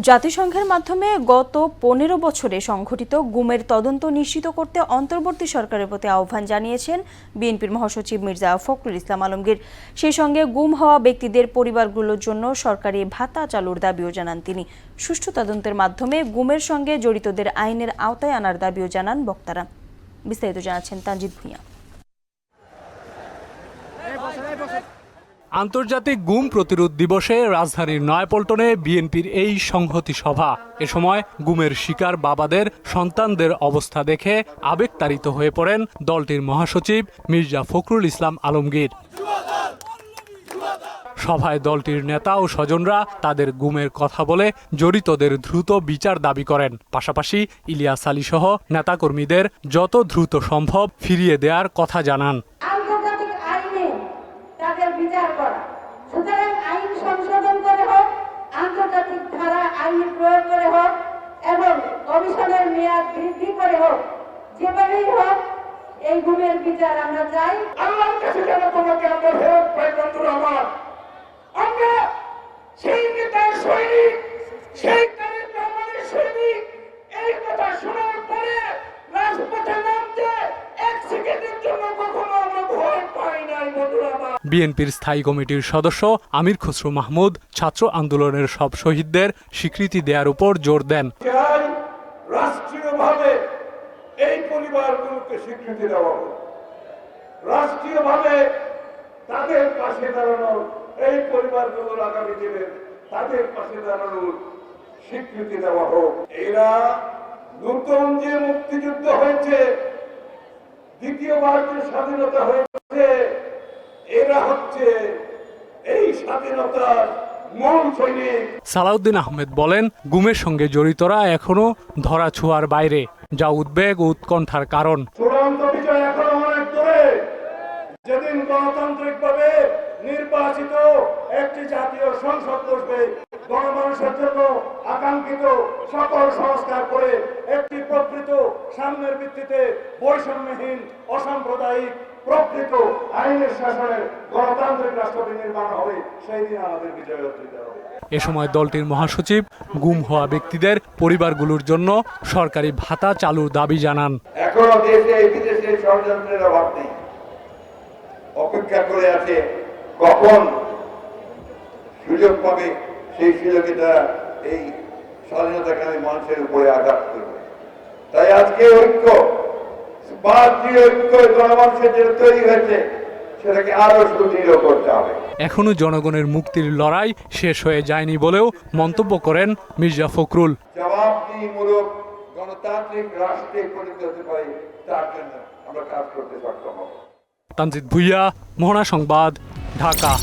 জাতিসংঘের মাধ্যমে গত ১৫ বছরে সংঘটিত গুমের তদন্ত নিশ্চিত করতে অন্তর্বর্তী সরকারের প্রতি আহ্বান জানিয়েছেন বিএনপির মহাসচিব মির্জা ফখরুল ইসলাম আলমগীর। সেই সঙ্গে গুম হওয়া ব্যক্তিদের পরিবারগুলোর জন্য সরকারি ভাতা চালুর দাবিও জানান তিনি। সুষ্ঠু তদন্তের মাধ্যমে গুমের সঙ্গে জড়িতদের আইনের আওতায় আনার দাবিও জানান বক্তারা। বিস্তারিত জানাচ্ছেন তানজিদ ভুঁইয়া। আন্তর্জাতিক গুম প্রতিরোধ দিবসে রাজধানীর নয়াপল্টনে বিএনপির এই সংহতি সভা। এ সময় গুমের শিকার বাবাদের সন্তানদের অবস্থা দেখে আবেগতাড়িত হয়ে পড়েন দলটির মহাসচিব মির্জা ফখরুল ইসলাম আলমগীর। সভায় দলটির নেতা ও স্বজনরা তাদের গুমের কথা বলে জড়িতদের দ্রুত বিচার দাবি করেন। পাশাপাশি ইলিয়াস আলী সহ নেতাকর্মীদের যত দ্রুত সম্ভব ফিরিয়ে দেওয়ার কথা জানান। বিচার করা, সুতরাং আইন সংশোধন করে হোক, আন্তর্জাতিক ধারা আইন প্রয়োগ করে হোক এবং কমিশনের মেয়াদ বৃদ্ধি করে হোক, যেভাবেই হোক এই গুমের বিচার আমরা চাই। আল্লাহর কাছে যেন তোমাকে আমরা ফেরত পাই। বন্ধুরা আমার, আমরা সেই নেতার সৈনিক, সেই তারেক রহমানের সৈনিক। এই কথা শোনার পরে রাজপথে নামতে এক সেকেন্ডের জন্য কখনো আমরা ভয় পাই নাই। বন্ধুরা আমার, বিএনপির স্থায়ী কমিটির সদস্য আমির খসরু মাহমুদ ছাত্র আন্দোলনের সব শহীদদের স্বীকৃতি দেওয়ার উপর জোর দেন। রাষ্ট্রীয়ভাবে এই পরিবারগুলোকে স্বীকৃতি দেওয়া হোক, রাষ্ট্রীয়ভাবে তাদের পাশে দাঁড়ানোর, এই পরিবারগুলোর আগামী দিনে তাদের পাশে দাঁড়ানোর স্বীকৃতি দেওয়া হোক। এরা নতুন যে মুক্তিযুদ্ধ হয়েছে, দ্বিতীয়বার যে স্বাধীনতা হয়েছে, এরা হচ্ছে এই স্বাধীনতার মূল সৈনিক। সালাউদ্দিন আহমেদ বলেন, গুমের সঙ্গে জড়িতরা এখনো ধরা ছোঁয়ার বাইরে, যা উদ্বেগ ও উৎকণ্ঠার কারণ। চূড়ান্ত বিজয় এখনো অনেক দূরে। যেদিন গণতান্ত্রিকভাবে নির্বাচিত একটি জাতীয় সংসদ বসবে, গণমানুষের জন্য আকাঙ্ক্ষিত সকল সংস্কার করে একটি প্রকৃত সাম্যের ভিত্তিতে বৈষম্যহীন, অসাম্প্রদায়িক, প্রকৃত আইনের শাসনের গণতান্ত্রিক রাষ্ট্র নির্মাণ হবে, সেই দিন আমাদের বিজয় অর্জিত হবে। এ সময় দলটির মহাসচিব গুম হওয়া ব্যক্তিদের পরিবারগুলোর জন্য সরকারি ভাতা চালুর দাবি জানান। এখনো দেশে বিদেশে ষড়যন্ত্রের অভাব নেই, অপেক্ষা করে আছে কখন সুযোগ পাবে, সেই সুযোগে তারা এই স্বাধীনতাকামী মানুষের উপরে আঘাত করবে। তাই আজকে ঐক্য, গণমানুষের যে তৈরি হয়েছে, সেটাকে আরো সুদৃঢ় করতে হবে। এখনো জনগণের মুক্তির লড়াই শেষ হয়ে যায়নি বলেও মন্তব্য করেন মির্জা ফখরুল। জবাবদিহিমূলক গণতান্ত্রিক রাষ্ট্রে পরিণত হতে পারে, তার জন্য আমরা কাজ করতে সক্ষম হব। তানজিদ ভুঁইয়া, মোহনা সংবাদ, ঢাকা।